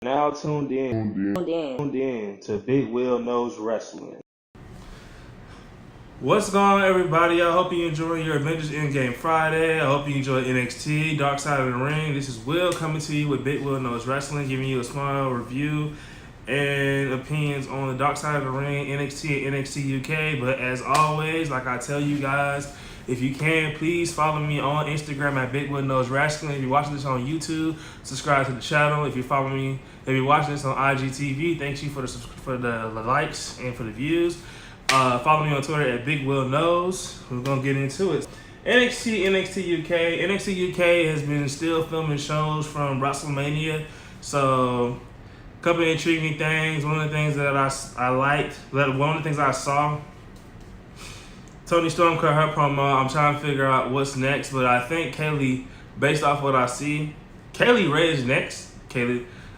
Now tuned in to Big Will Knows Wrestling. What's going on, everybody? I hope you enjoy your Avengers Endgame Friday. I hope you enjoy NXT, Darkside of the Ring. This is Will coming to you with Big Will Knows Wrestling, giving you a small review and opinions on the Darkside of the Ring, NXT and NXT UK. But as always, like I tell you guys, if you can, please follow me on Instagram at Big Will Knows Wrestling. If you're watching this on YouTube, subscribe to the channel. If you're watching this on IGTV, thank you for the likes and for the views. Follow me on Twitter at Big Will Knows. We're gonna get into it. NXT NXT UK. NXT UK has been still filming shows from WrestleMania, so a couple of intriguing things. One of the things that I liked, one of the things I saw, Toni Storm cut her promo. I'm trying to figure out what's next, but I think Kaylee, based off what I see, Kaylee Ray is next.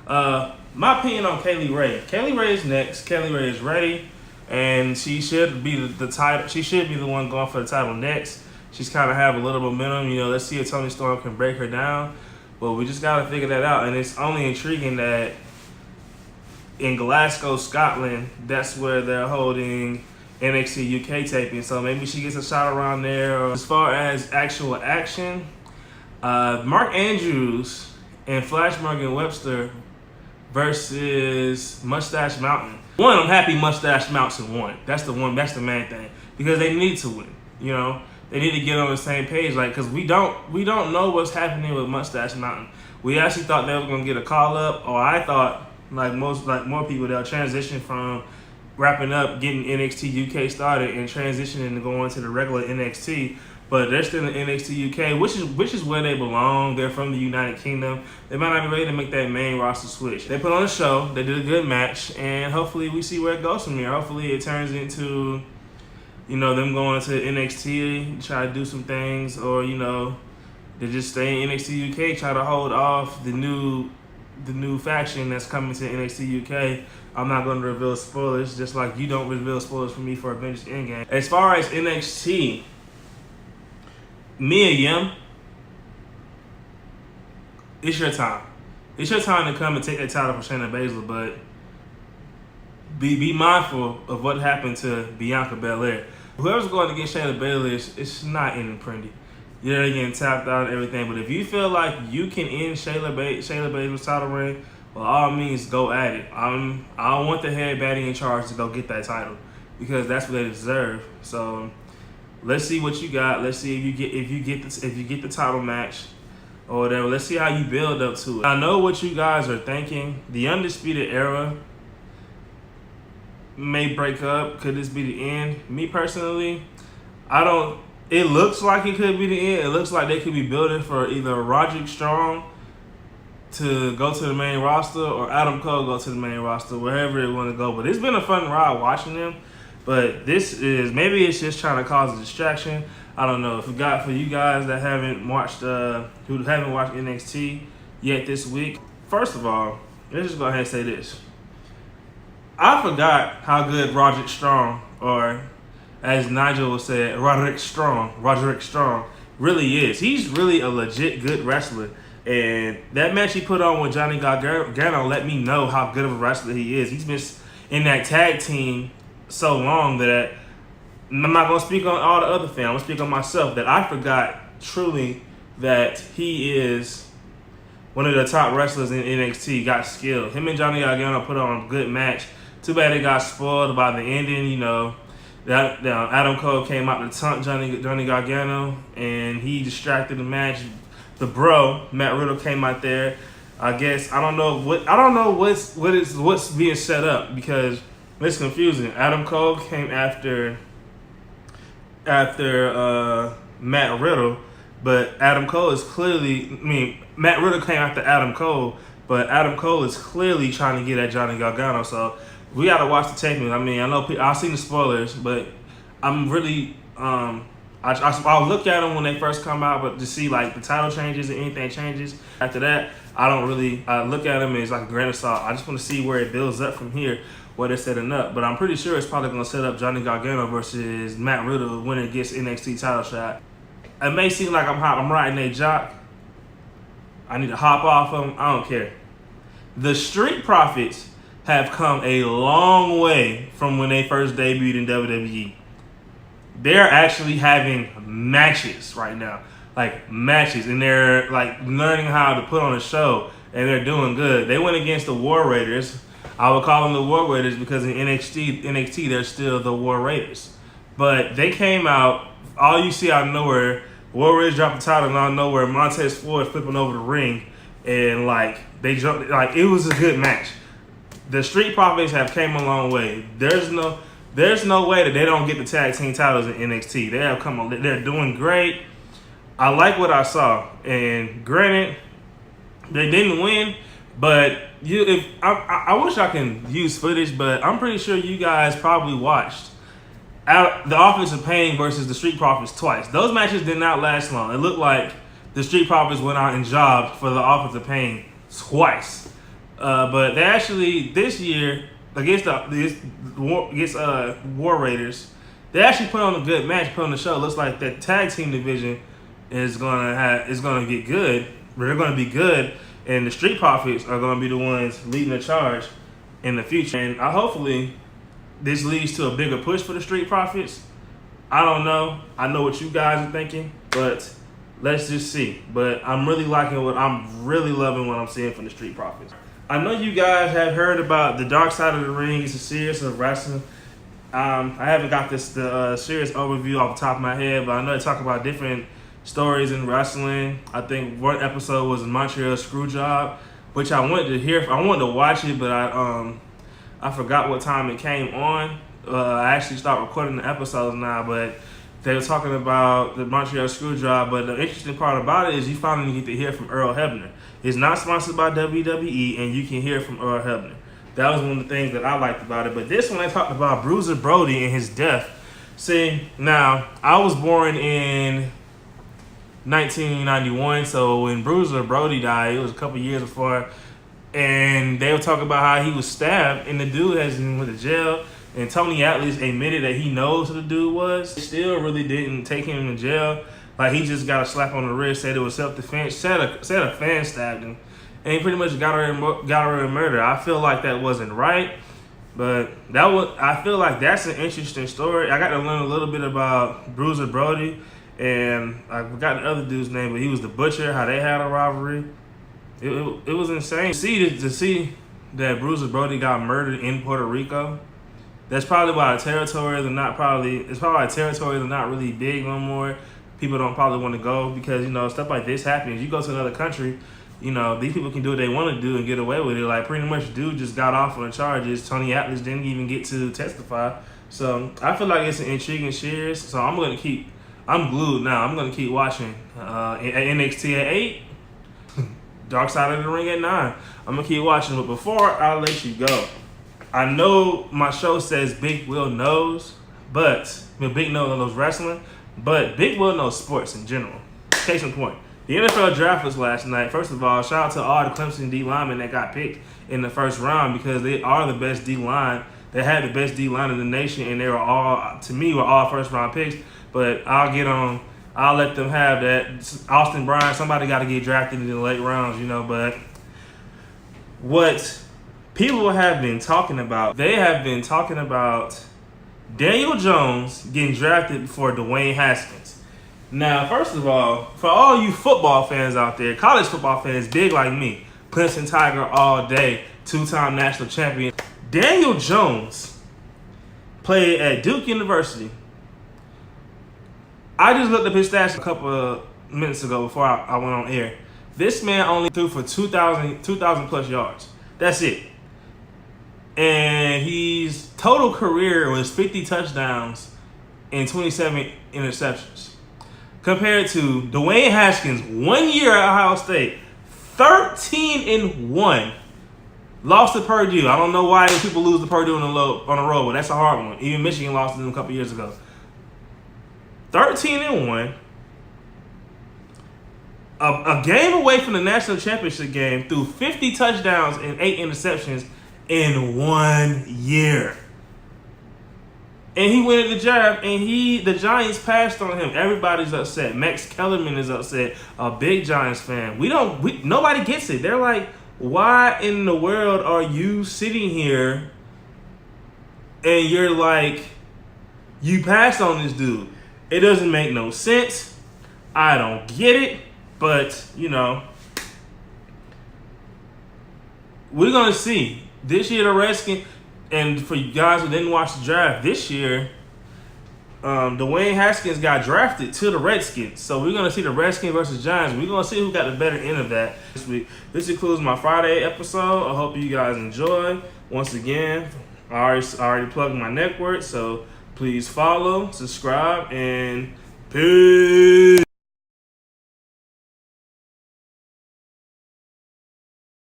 My opinion on Kaylee Ray. Kaylee Ray is next. Kaylee Ray is ready, and she should be the title. She should be the one going for the title next. She's kind of have a little momentum. You know, let's see if Toni Storm can break her down. But we just got to figure that out. And it's only intriguing that in Glasgow, Scotland, that's where they're holding NXT UK taping, so maybe she gets a shot around there. As far as actual action, Mark Andrews and Flash Morgan Webster versus Mustache Mountain. One, I'm happy Mustache Mountain won. That's the main thing, because they need to win. You know, they need to get on the same page, like, because we don't know what's happening with Mustache Mountain. We actually thought they were gonna get a call up, or I thought, like more people, they'll transition from wrapping up getting NXT UK started and transitioning to going to the regular NXT, but they're still in NXT UK, which is where they belong. They're from the United Kingdom. They might not be ready to make that main roster switch. They put on a show, they did a good match, and hopefully we see where it goes from here. Hopefully it turns into, you know, them going to NXT, try to do some things, or, you know, they just stay in NXT UK, try to hold off the new faction that's coming to NXT UK. I'm not going to reveal spoilers, just like you don't reveal spoilers for me for Avengers Endgame. As far as NXT, Mia Yim, it's your time. It's your time to come and take that title from Shayna Baszler, but be mindful of what happened to Bianca Belair. Whoever's going to get Shayna Baszler, it's not ending pretty. You're getting tapped out and everything, but if you feel like you can end Shayna Baszler's title reign, by all means, go at it. I don't want the head baddie in charge to go get that title, because that's what they deserve. So let's see what you got. Let's see if you get the title match or whatever. Let's see how you build up to it. I know what you guys are thinking. The Undisputed Era may break up. Could this be the end? Me personally, I don't. It looks like it could be the end. It looks like they could be building for either Roderick Strong to go to the main roster or Adam Cole go to the main roster, wherever they want to go. But it's been a fun ride watching them. But maybe it's just trying to cause a distraction. I don't know. For you guys that haven't watched NXT yet this week, first of all, let's just go ahead and say this. I forgot how good Roderick Strong, or as Nigel would say, Roderick Strong really is. He's really a legit good wrestler. And that match he put on with Johnny Gargano let me know how good of a wrestler he is. He's been in that tag team so long that I'm not going to speak on all the other fans. I'm going to speak on myself, that I forgot truly that he is one of the top wrestlers in NXT, got skill. Him and Johnny Gargano put on a good match. Too bad they got spoiled by the ending, you know. That Adam Cole came out to taunt Johnny Gargano, and he distracted the match. The bro, Matt Riddle, came out there. I guess I don't know what's being set up, because it's confusing. Adam Cole came after Matt Riddle, but Adam Cole is clearly. Matt Riddle came after Adam Cole, but Adam Cole is clearly trying to get at Johnny Gargano. So we got to watch the taping. I know I've seen the spoilers, but I'm really I'll look at them when they first come out, but to see like the title changes and anything changes after that, I look at them as like a grain of salt. I just want to see where it builds up from here, what they're setting up. But I'm pretty sure it's probably going to set up Johnny Gargano versus Matt Riddle when it gets NXT title shot. It may seem like I'm riding a jock. I need to hop off them. I don't care. The Street Profits have come a long way from when they first debuted in WWE. They're actually having matches right now. Like matches, and they're like learning how to put on a show, and they're doing good. They went against the War Raiders. I would call them the War Raiders because in NXT they're still the War Raiders. But they came out, all you see out of nowhere, War Raiders dropped the title, and out of nowhere, Montez Ford flipping over the ring, and like they jumped, like it was a good match. The Street Profits have came a long way. There's no way that they don't get the tag team titles in NXT. They have come on. They're doing great. I like what I saw, and granted, they didn't win, but I wish I can use footage, but I'm pretty sure you guys probably watched the Office of Pain versus the Street Profits twice. Those matches did not last long. It looked like the Street Profits went out and jobbed for the Office of Pain twice, but they actually this year against War Raiders, they actually put on a good match, put on the show. It looks like that tag team division is gonna get good. They're gonna be good, and the Street Profits are gonna be the ones leading the charge in the future. And hopefully this leads to a bigger push for the Street Profits. I don't know. I know what you guys are thinking, but let's just see. But I'm really loving what I'm seeing from the Street Profits. I know you guys have heard about the Dark Side of the Ring. It's a series of wrestling. I haven't got the serious overview off the top of my head, but I know they talk about different stories in wrestling. I think one episode was a Montreal Screwjob, which I wanted to hear. I wanted to watch it, but I forgot what time it came on. I actually started recording the episodes now, but they were talking about the Montreal Screwjob. But the interesting part about it is you finally get to hear from Earl Hebner. It's not sponsored by WWE, and you can hear from Earl Hebner. That was one of the things that I liked about it. But this one, they talked about Bruiser Brody and his death. See, now, I was born in 1991, so when Bruiser Brody died, it was a couple years before, and they were talking about how he was stabbed, and the dude has been went to jail, and Tony Atlas admitted that he knows who the dude was. He still really didn't take him to jail. Like, he just got a slap on the wrist, said it was self-defense, said a fan stabbed him, and he pretty much got her in murder. I feel like that wasn't right, but I feel like that's an interesting story. I got to learn a little bit about Bruiser Brody, and I forgot the other dude's name, but he was the Butcher, how they had a rivalry. It was insane. To see that Bruiser Brody got murdered in Puerto Rico, that's probably why the territories are not really big no more. People don't probably want to go because, stuff like this happens. You go to another country, these people can do what they want to do and get away with it. Like, pretty much dude just got off on the charges. Tony Atlas didn't even get to testify. So I feel like it's an intriguing series. So I'm glued now. I'm going to keep watching NXT at 8, Darkside of the Ring at 9. I'm going to keep watching. But before I let you go, I know my show says Big Will knows, Big knows wrestling, but Big Will knows sports in general. Case in point, the NFL draft was last night. First of all, shout out to all the Clemson D linemen that got picked in the first round because they are the best D line. They had the best D line in the nation, and they were all first round picks. But I'll let them have that. Austin Bryan, somebody got to get drafted in the late rounds, But what people have been talking about, they have been talking about Daniel Jones getting drafted before Dwayne Haskins. Now, first of all, for all you football fans out there, college football fans, big like me, Clemson Tiger all day, 2-time national champion, Daniel Jones played at Duke University. I just looked up his stats a couple of minutes ago before I went on air. This man only threw for 2,000 plus yards. That's it. And his total career was 50 touchdowns and 27 interceptions. Compared to Dwayne Haskins, 1 year at Ohio State, 13-1. Lost to Purdue. I don't know why people lose to Purdue on the road, but that's a hard one. Even Michigan lost to them a couple years ago. 13-1. A game away from the national championship game, threw 50 touchdowns and 8 interceptions in 1 year. And he went at the draft, and the Giants passed on him. Everybody's upset. Max Kellerman is upset. A big Giants fan. Nobody gets it. They're like, why in the world are you sitting here and you're like, you passed on this dude? It doesn't make no sense. I don't get it, but you know, we're gonna see. This year the Redskins, and for you guys who didn't watch the draft this year, Dwayne Haskins got drafted to the Redskins. So we're gonna see the Redskins versus Giants. We're gonna see who got the better end of that this week. This includes my Friday episode. I hope you guys enjoy. Once again, I already plugged my network, so please follow, subscribe, and peace.